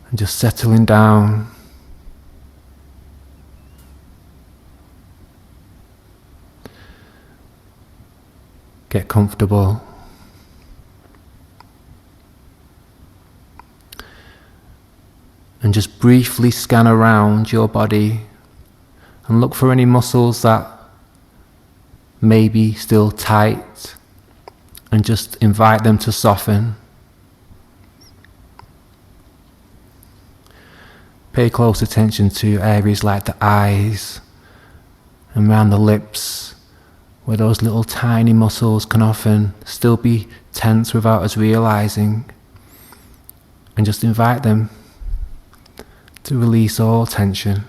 And just settling down. Get comfortable. And just briefly scan around your body and look for any muscles that may be still tight, and just invite them to soften. Pay close attention to areas like the eyes and around the lips, where those little tiny muscles can often still be tense without us realizing, and just invite them to release all tension.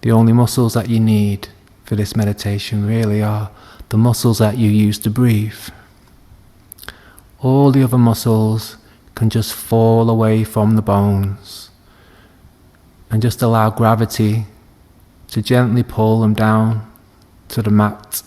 The only muscles that you need for this meditation really are the muscles that you use to breathe. All the other muscles can just fall away from the bones, and just allow gravity to gently pull them down to the mat.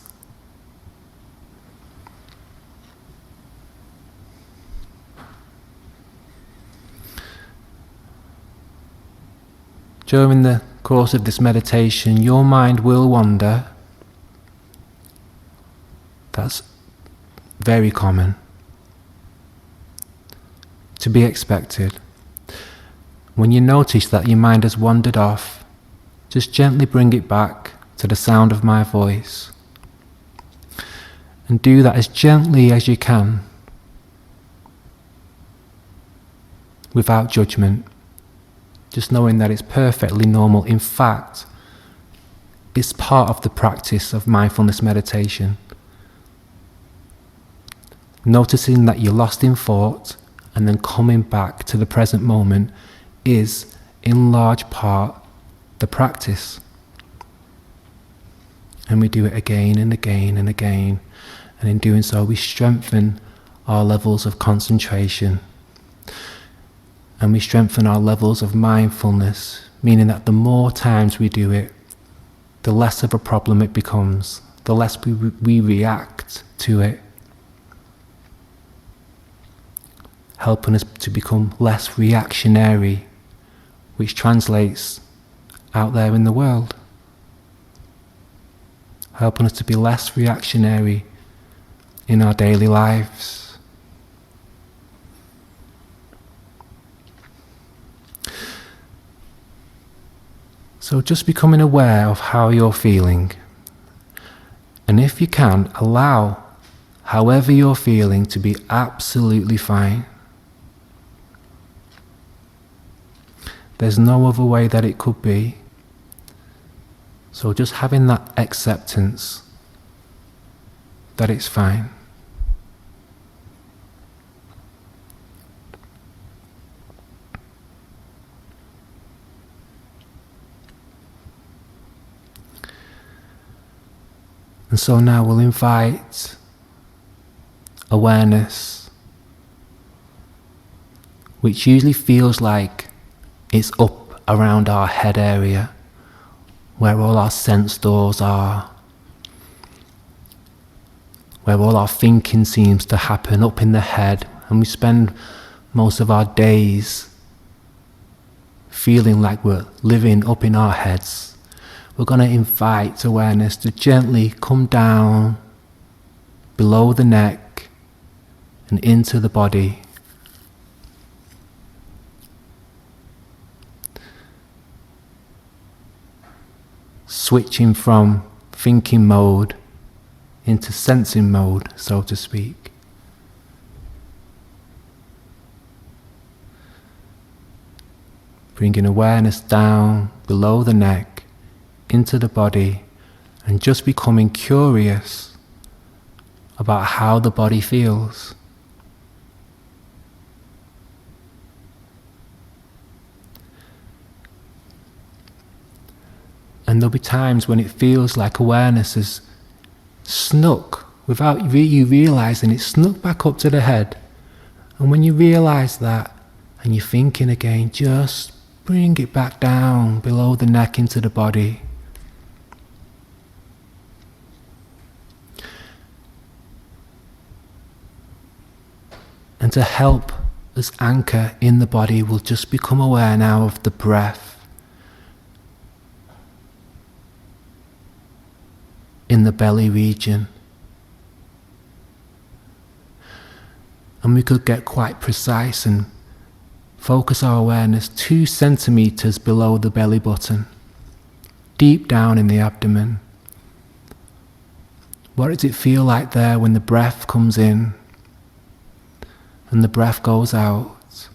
During the course of this meditation, your mind will wander. That's very common, to be expected. When you notice that your mind has wandered off, just gently bring it back to the sound of my voice. And do that as gently as you can, without judgment. Just knowing that it's perfectly normal. In fact, it's part of the practice of mindfulness meditation. Noticing that you're lost in thought and then coming back to the present moment is, in large part, the practice. And we do it again and again and again. And in doing so, we strengthen our levels of concentration. And we strengthen our levels of mindfulness, meaning that the more times we do it, the less of a problem it becomes, the less we react to it, helping us to become less reactionary, which translates out there in the world, helping us to be less reactionary in our daily lives. So just becoming aware of how you're feeling. And if you can, allow however you're feeling to be absolutely fine. There's no other way that it could be. So just having that acceptance that it's fine. And so now we'll invite awareness, which usually feels like it's up around our head area, where all our sense doors are, where all our thinking seems to happen up in the head, and we spend most of our days feeling like we're living up in our heads. We're going to invite awareness to gently come down below the neck and into the body. Switching from thinking mode into sensing mode, so to speak. Bringing awareness down below the neck, into the body, and just becoming curious about how the body feels. And there'll be times when it feels like awareness is snuck, without you realizing it, snuck back up to the head. And when you realize that, and you're thinking again, just bring it back down below the neck into the body. And to help as anchor in the body, we'll just become aware now of the breath in the belly region. And we could get quite precise and focus our awareness 2 centimeters below the belly button, deep down in the abdomen. What does it feel like there when the breath comes in and the breath goes out?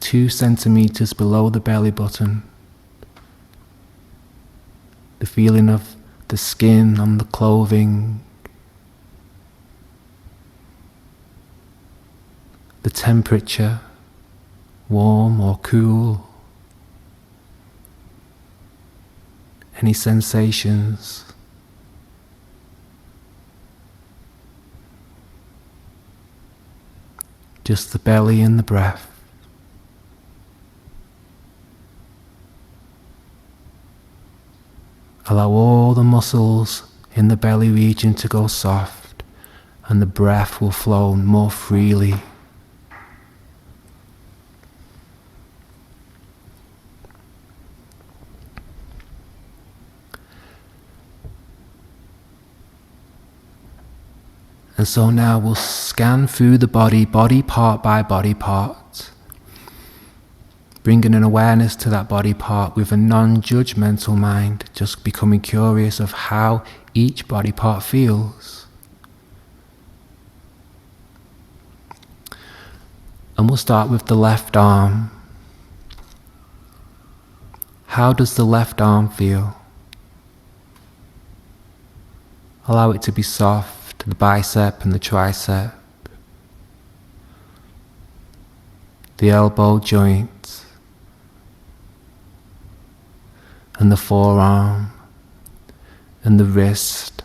2 centimeters below the belly button. The feeling of the skin on the clothing, the temperature, warm or cool, any sensations. Just the belly and the breath. Allow all the muscles in the belly region to go soft, and the breath will flow more freely. And so now we'll scan through the body, body part by body part, bringing an awareness to that body part with a non-judgmental mind, just becoming curious of how each body part feels. And we'll start with the left arm. How does the left arm feel? Allow it to be soft. The bicep and the tricep, the elbow joint, and the forearm, and the wrist,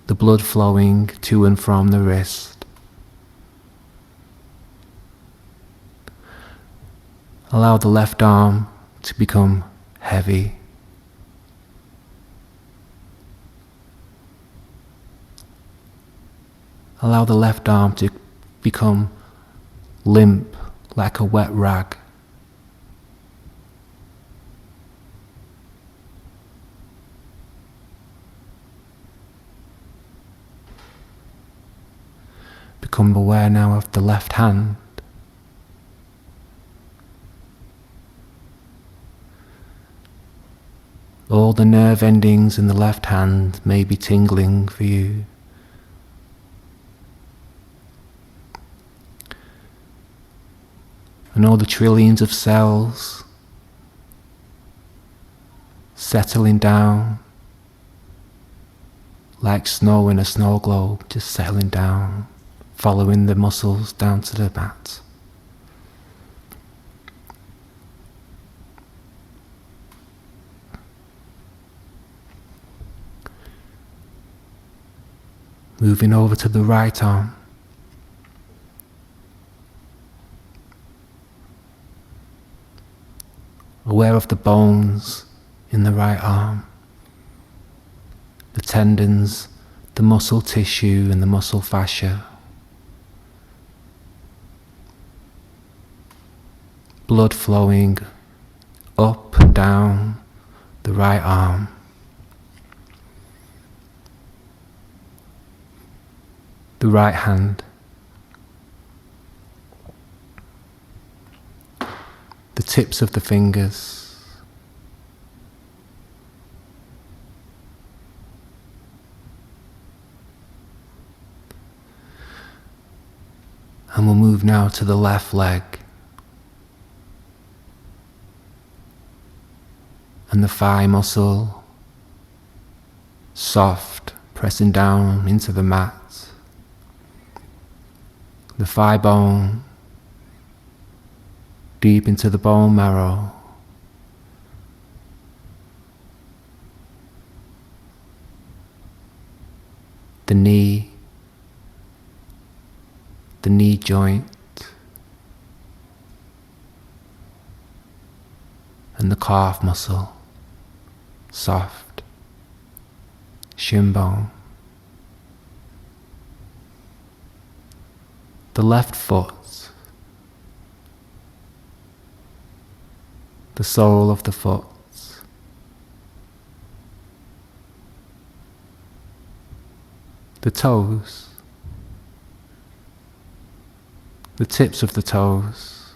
the blood flowing to and from the wrist. Allow the left arm to become heavy. Allow the left arm to become limp like a wet rag. Become aware now of the left hand. All the nerve endings in the left hand may be tingling for you. And all the trillions of cells settling down like snow in a snow globe, just settling down, following the muscles down to the mat. Moving over to the right arm. Aware of the bones in the right arm, the tendons, the muscle tissue and the muscle fascia. Blood flowing up and down the right arm. The right hand. The tips of the fingers. And we'll move now to the left leg. And the thigh muscle, soft, pressing down into the mat. The thigh bone, deep into the bone marrow. The knee joint, and the calf muscle, soft, shin bone. the left foot, the sole of the foot, the toes, the tips of the toes,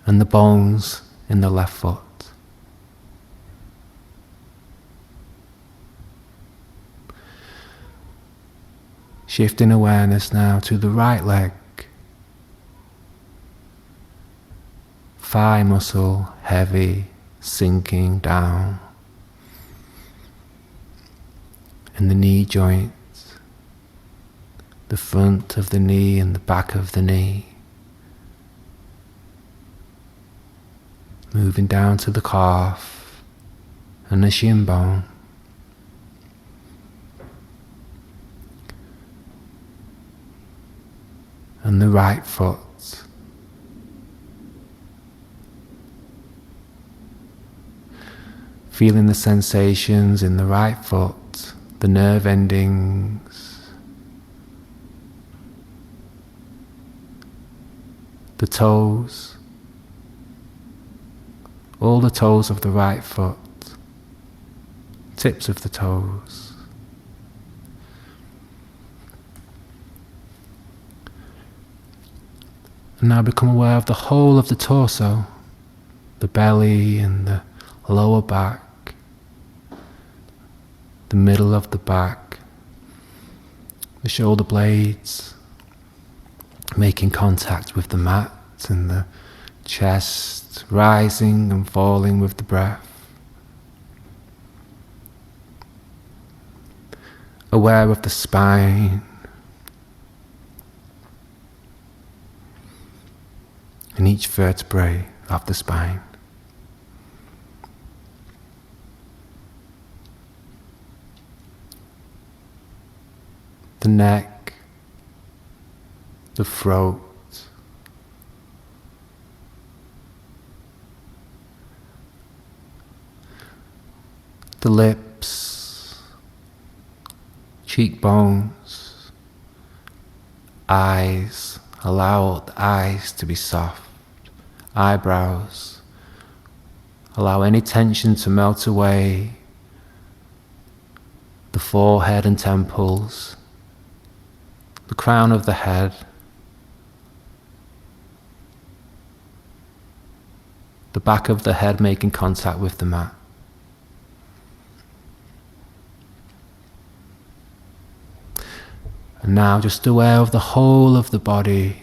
and the bones in the left foot. Shifting awareness now to the right leg, thigh muscle heavy, sinking down, and the knee joints, the front of the knee and the back of the knee, moving down to the calf and the shin bone. And the right foot, feeling the sensations in the right foot, the nerve endings, the toes, all the toes of the right foot, tips of the toes. And now become aware of the whole of the torso, the belly and the lower back, the middle of the back, the shoulder blades, making contact with the mat and the chest, rising and falling with the breath. Aware of the spine, and each vertebrae of the spine. The neck, the throat, the lips, cheekbones, eyes. Allow the eyes to be soft, eyebrows. Allow any tension to melt away, the forehead and temples, the crown of the head, the back of the head making contact with the mat. And now just aware of the whole of the body.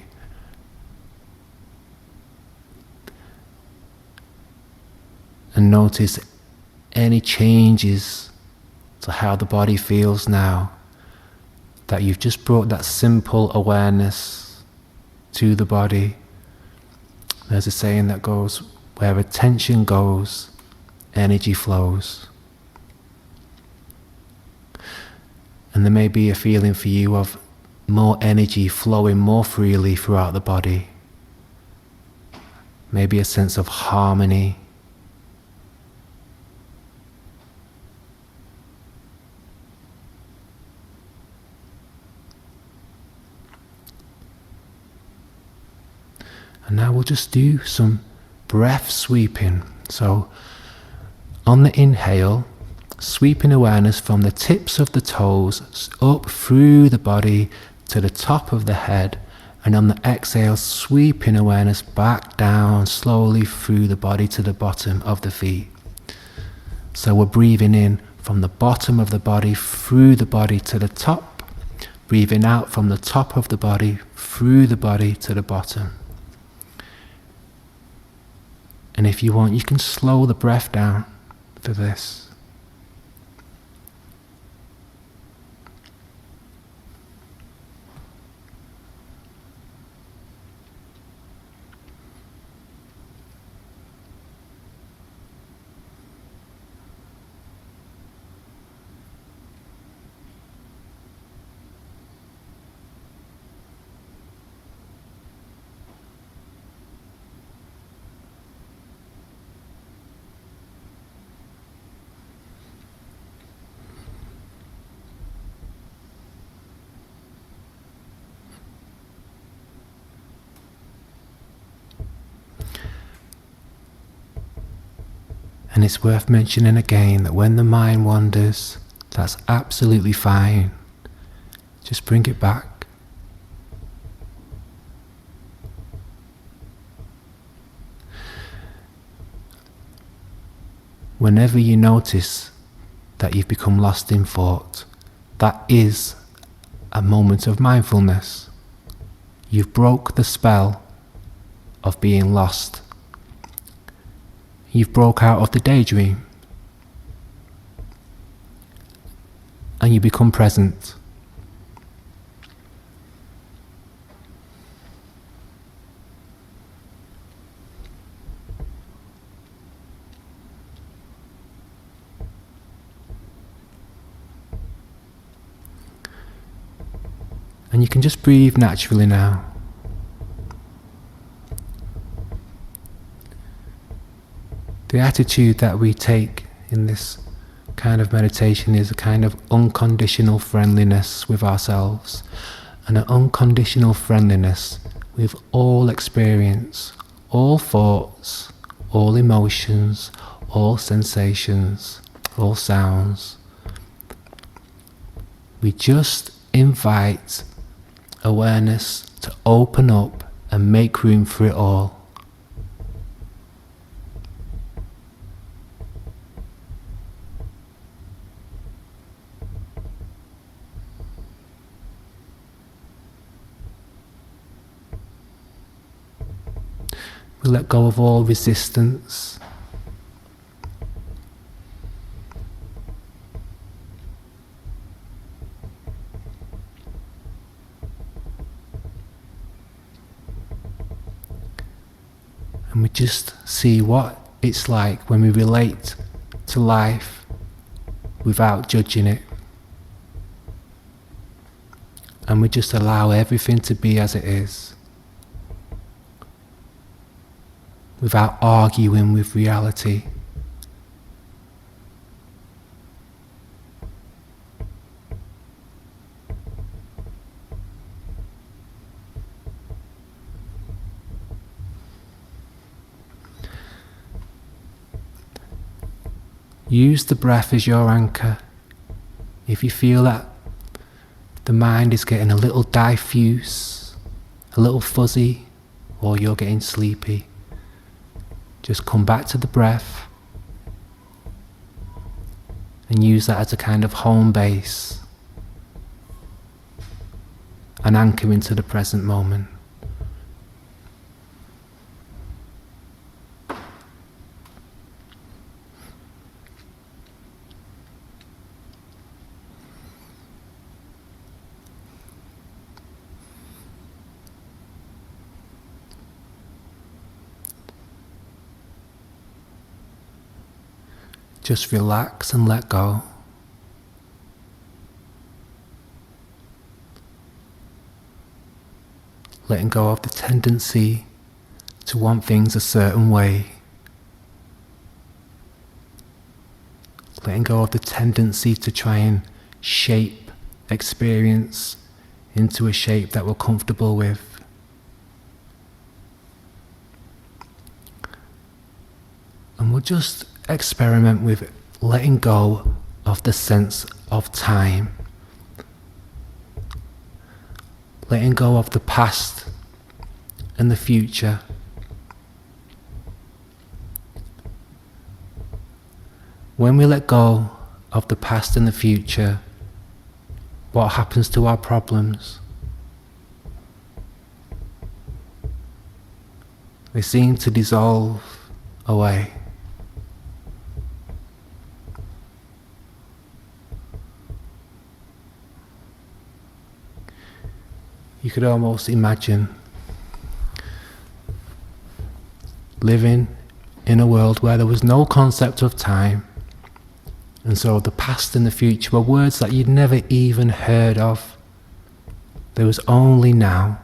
And notice any changes to how the body feels now, that you've just brought that simple awareness to the body. There's a saying that goes, where attention goes, energy flows. And there may be a feeling for you of more energy flowing more freely throughout the body. Maybe a sense of harmony. And now we'll just do some breath sweeping. So on the inhale, sweeping awareness from the tips of the toes up through the body to the top of the head, and on the exhale, sweeping awareness back down slowly through the body to the bottom of the feet. So we're breathing in from the bottom of the body through the body to the top, breathing out from the top of the body through the body to the bottom. And if you want, you can slow the breath down for this. And it's worth mentioning again that when the mind wanders, that's absolutely fine. Just bring it back. Whenever you notice that you've become lost in thought, that is a moment of mindfulness. You've broke the spell of being lost. You've broke out of the daydream. And you become present. And you can just breathe naturally now. The attitude that we take in this kind of meditation is a kind of unconditional friendliness with ourselves, and an unconditional friendliness with all experience, all thoughts, all emotions, all sensations, all sounds. We just invite awareness to open up and make room for it all. We let go of all resistance. And we just see what it's like when we relate to life without judging it. And we just allow everything to be as it is, without arguing with reality. Use the breath as your anchor. If you feel that the mind is getting a little diffuse, a little fuzzy, or you're getting sleepy, just come back to the breath and use that as a kind of home base, an anchor into the present moment. Just relax and let go. Letting go of the tendency to want things a certain way. Letting go of the tendency to try and shape experience into a shape that we're comfortable with. And we'll just experiment with letting go of the sense of time. Letting go of the past and the future. When we let go of the past and the future, what happens to our problems? They seem to dissolve away. You could almost imagine living in a world where there was no concept of time, and so the past and the future were words that you'd never even heard of. There was only now.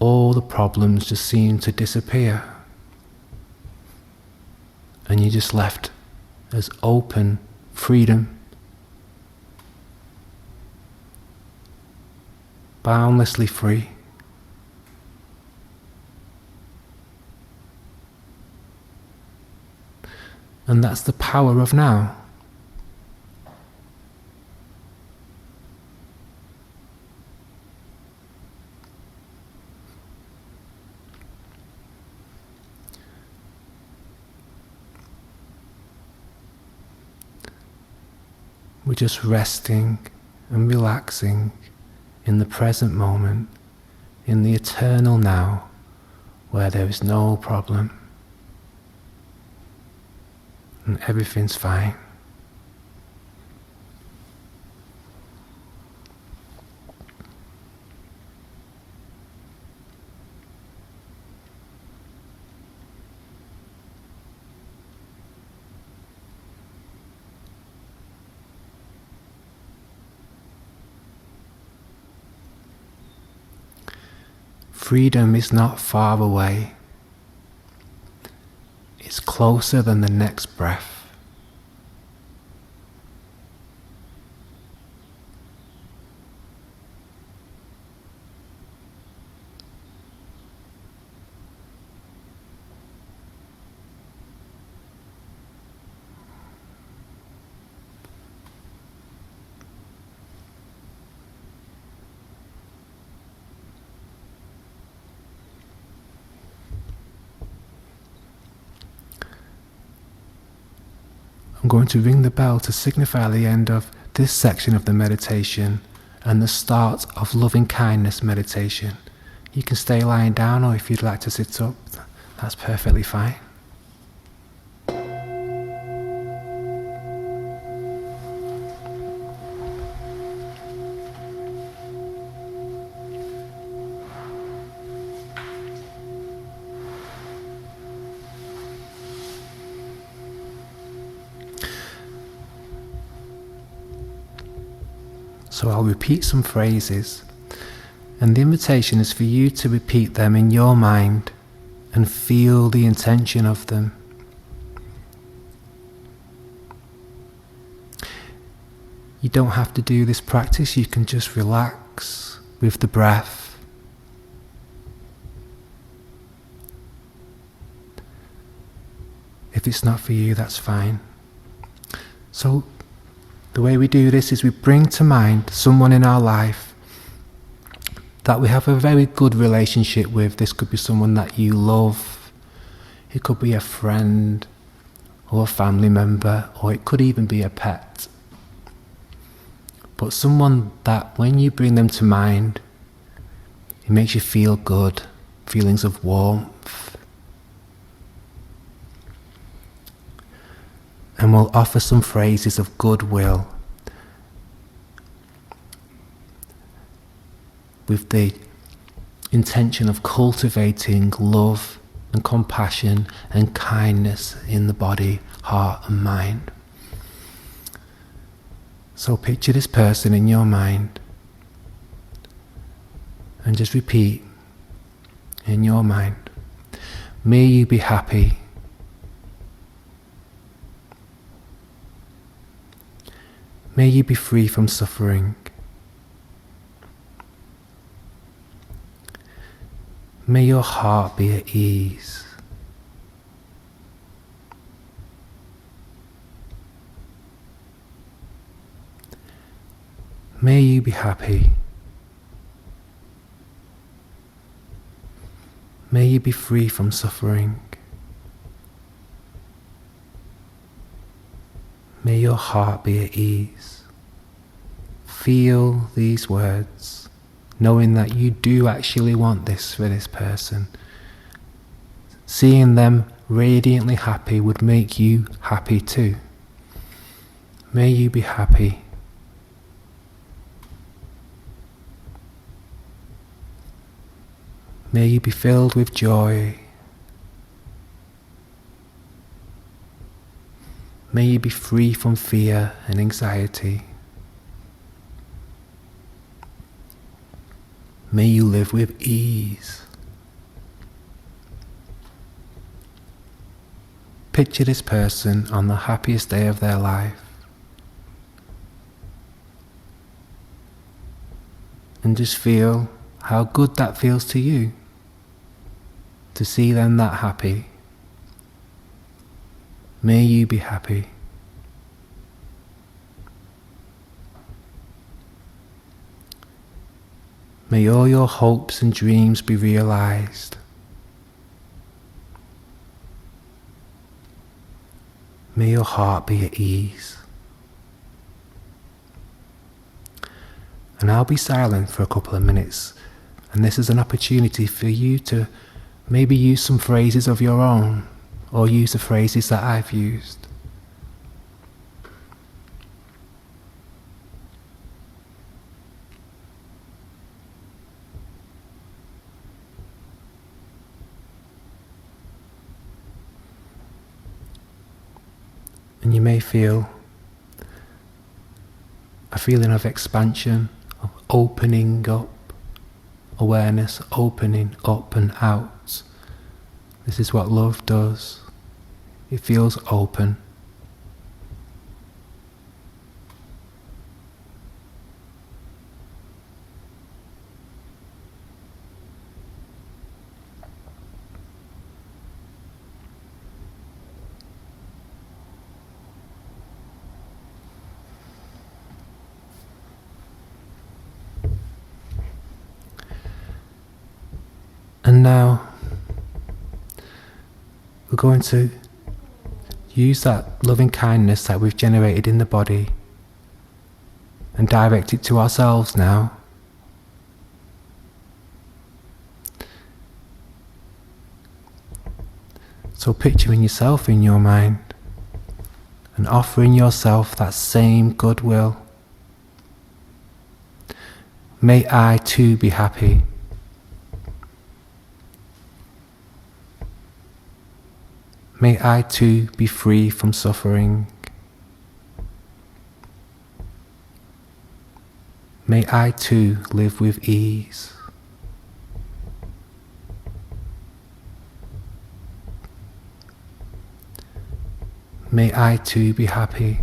All the problems just seemed to disappear, and you just left as open freedom, boundlessly free. And that's the power of now. We're just resting and relaxing in the present moment, in the eternal now, where there is no problem and everything's fine. Freedom is not far away. It's closer than the next breath. I'm going to ring the bell to signify the end of this section of the meditation and the start of loving kindness meditation. You can stay lying down, or if you'd like to sit up, that's perfectly fine. So I'll repeat some phrases, and the invitation is for you to repeat them in your mind and feel the intention of them. You don't have to do this practice, you can just relax with the breath. If it's not for you, that's fine. So the way we do this is we bring to mind someone in our life that we have a very good relationship with. This could be someone that you love, it could be a friend or a family member, or it could even be a pet. But someone that when you bring them to mind, it makes you feel good, feelings of warmth. And we'll offer some phrases of goodwill with the intention of cultivating love and compassion and kindness in the body, heart and mind. So picture this person in your mind and just repeat in your mind, may you be happy. May you be free from suffering. May your heart be at ease. May you be happy. May you be free from suffering. May your heart be at ease. Feel these words, knowing that you do actually want this for this person. Seeing them radiantly happy would make you happy too. May you be happy. May you be filled with joy. May you be free from fear and anxiety. May you live with ease. Picture this person on the happiest day of their life. And just feel how good that feels to you, to see them that happy. May you be happy. May all your hopes and dreams be realized. May your heart be at ease. And I'll be silent for a couple of minutes, and this is an opportunity for you to maybe use some phrases of your own, or use the phrases that I've used. And you may feel a feeling of expansion, of opening up, awareness opening up and out. This is what love does. It feels open. And now we're going to use that loving kindness that we've generated in the body and direct it to ourselves now. So picturing yourself in your mind and offering yourself that same goodwill. May I too be happy. May I too be free from suffering. May I too live with ease. May I too be happy.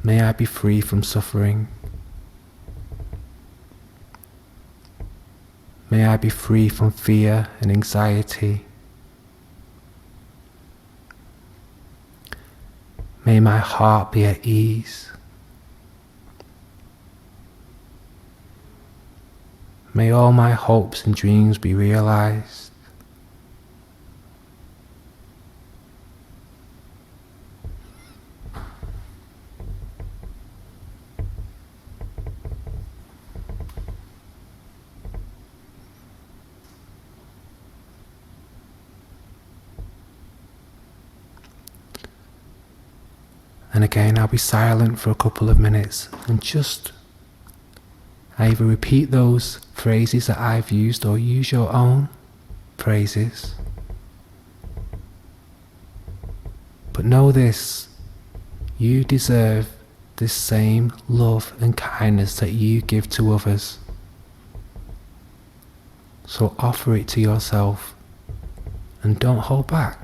May I be free from suffering. May I be free from fear and anxiety. May my heart be at ease. May all my hopes and dreams be realized. And again, I'll be silent for a couple of minutes and just either repeat those phrases that I've used or use your own phrases. But know this, you deserve this same love and kindness that you give to others. So offer it to yourself and don't hold back.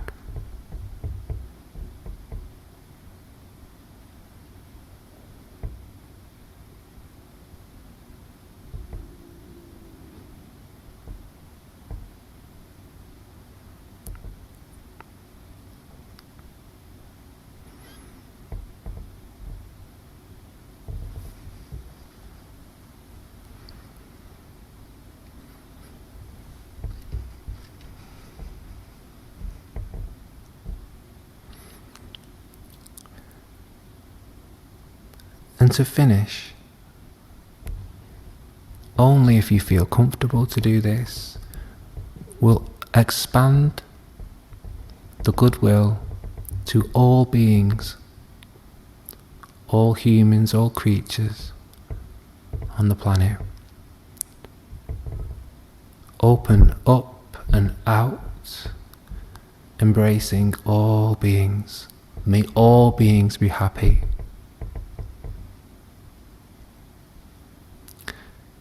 And to finish, only if you feel comfortable to do this, will expand the goodwill to all beings, all humans, all creatures on the planet. Open up and out, embracing all beings. May all beings be happy.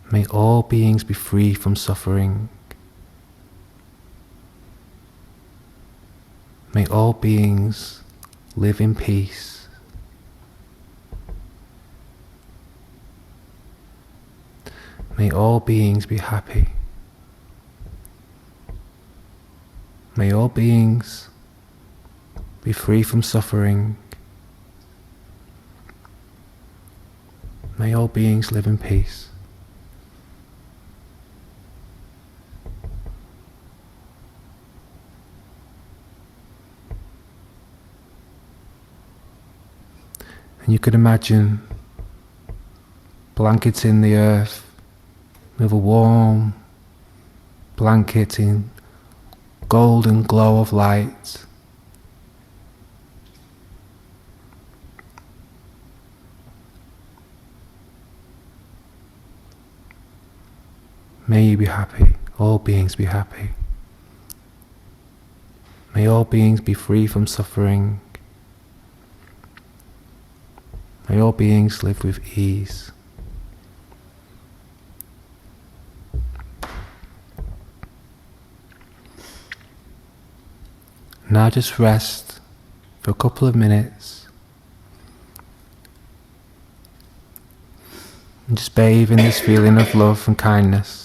May all beings be free from suffering. May all beings live in peace. May all beings be happy. May all beings be free from suffering. May all beings live in peace. And you could imagine blanketing the earth with a warm blanketing golden glow of light. May you be happy, all beings be happy. May all beings be free from suffering. May all beings live with ease. Now just rest for a couple of minutes and just bathe in this feeling of love and kindness.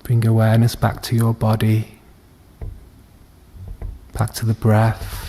Bring awareness back to your body, back to the breath.